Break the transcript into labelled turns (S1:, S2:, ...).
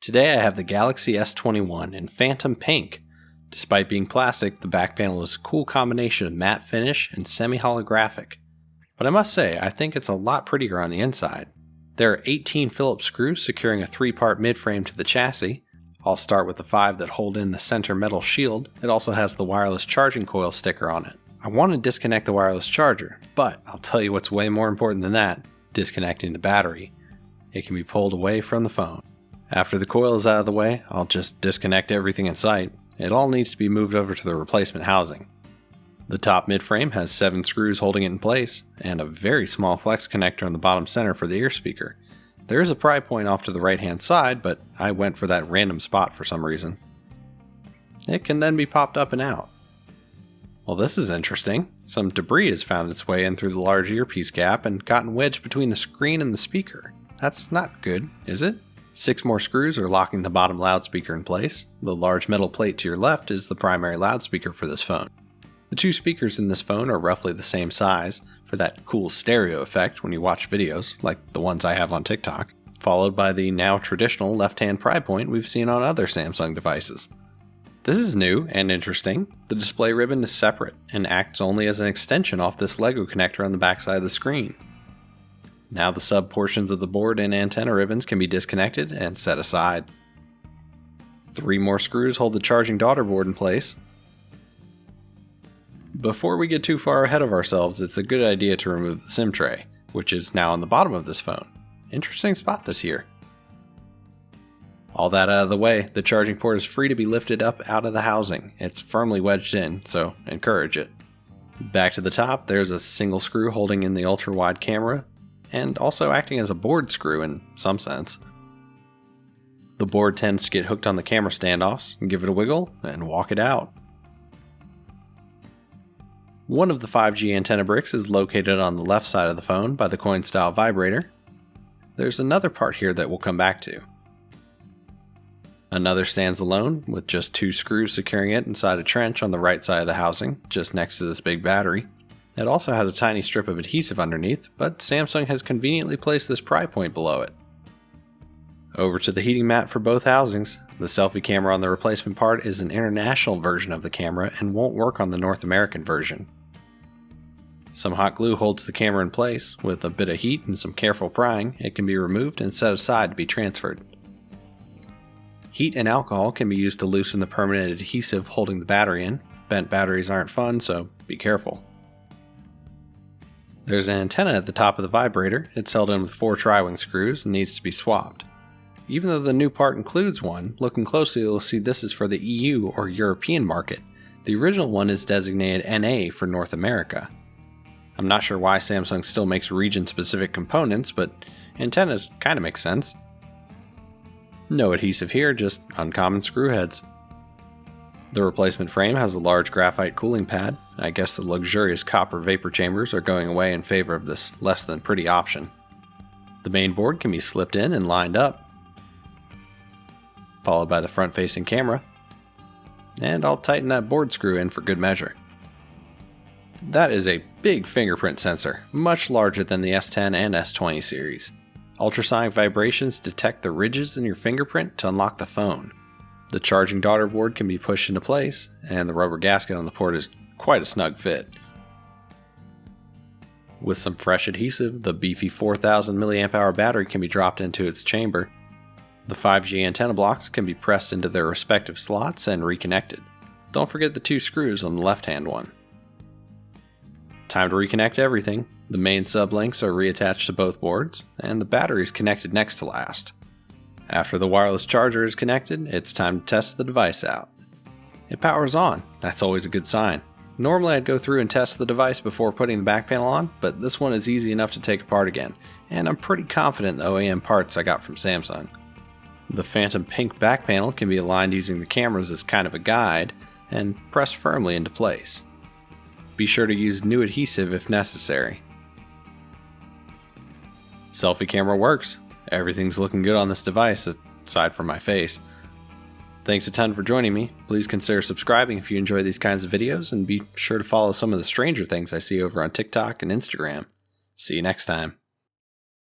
S1: Today I have the Galaxy S21 in Phantom Pink. Despite being plastic, the back panel is a cool combination of matte finish and semi-holographic. But I must say, I think it's a lot prettier on the inside. There are 18 Phillips screws securing a 3-part midframe to the chassis. I'll start with the 5 that hold in the center metal shield. It also has the wireless charging coil sticker on it. I want to disconnect the wireless charger, but I'll tell you what's way more important than that: disconnecting the battery. It can be pulled away from the phone. After the coil is out of the way, I'll just disconnect everything in sight. It all needs to be moved over to the replacement housing. The top midframe has 7 screws holding it in place, and a very small flex connector on the bottom center for the ear speaker. There is a pry point off to the right hand side, but I went for that random spot for some reason. It can then be popped up and out. Well, this is interesting. Some debris has found its way in through the large earpiece gap and gotten wedged between the screen and the speaker. That's not good, is it? 6 more screws are locking the bottom loudspeaker in place. The large metal plate to your left is the primary loudspeaker for this phone. The 2 speakers in this phone are roughly the same size for that cool stereo effect when you watch videos, like the ones I have on TikTok, followed by the now traditional left-hand pry point we've seen on other Samsung devices. This is new and interesting. The display ribbon is separate and acts only as an extension off this Lego connector on the backside of the screen. Now the sub portions of the board and antenna ribbons can be disconnected and set aside. 3 more screws hold the charging daughter board in place. Before we get too far ahead of ourselves, it's a good idea to remove the SIM tray, which is now on the bottom of this phone. Interesting spot this year. All that out of the way, the charging port is free to be lifted up out of the housing. It's firmly wedged in, so encourage it. Back to the top, there's a single screw holding in the ultra-wide camera, and also acting as a board screw in some sense. The board tends to get hooked on the camera standoffs, give it a wiggle, and walk it out. One of the 5G antenna bricks is located on the left side of the phone by the coin-style vibrator. There's another part here that we'll come back to. Another stands alone, with just 2 screws securing it inside a trench on the right side of the housing, just next to this big battery. It also has a tiny strip of adhesive underneath, but Samsung has conveniently placed this pry point below it. Over to the heating mat for both housings. The selfie camera on the replacement part is an international version of the camera and won't work on the North American version. Some hot glue holds the camera in place. With a bit of heat and some careful prying, it can be removed and set aside to be transferred. Heat and alcohol can be used to loosen the permanent adhesive holding the battery in. Bent batteries aren't fun, so be careful. There's an antenna at the top of the vibrator. It's held in with 4 tri-wing screws and needs to be swapped. Even though the new part includes one, looking closely you'll see this is for the EU or European market. The original one is designated NA for North America. I'm not sure why Samsung still makes region-specific components, but antennas kinda make sense. No adhesive here, just uncommon screw heads. The replacement frame has a large graphite cooling pad. I guess the luxurious copper vapor chambers are going away in favor of this less than pretty option. The main board can be slipped in and lined up, followed by the front-facing camera. And I'll tighten that board screw in for good measure. That is a big fingerprint sensor, much larger than the S10 and S20 series. Ultrasonic vibrations detect the ridges in your fingerprint to unlock the phone. The charging daughter board can be pushed into place, and the rubber gasket on the port is quite a snug fit. With some fresh adhesive, the beefy 4000 mAh battery can be dropped into its chamber. The 5G antenna blocks can be pressed into their respective slots and reconnected. Don't forget the 2 screws on the left-hand one. Time to reconnect everything. The main sublinks are reattached to both boards, and the battery is connected next to last. After the wireless charger is connected, it's time to test the device out. It powers on. That's always a good sign. Normally I'd go through and test the device before putting the back panel on, but this one is easy enough to take apart again, and I'm pretty confident in the OEM parts I got from Samsung. The Phantom Pink back panel can be aligned using the cameras as kind of a guide, and pressed firmly into place. Be sure to use new adhesive if necessary. Selfie camera works. Everything's looking good on this device, aside from my face. Thanks a ton for joining me. Please consider subscribing if you enjoy these kinds of videos, and be sure to follow some of the stranger things I see over on TikTok and Instagram. See you next time.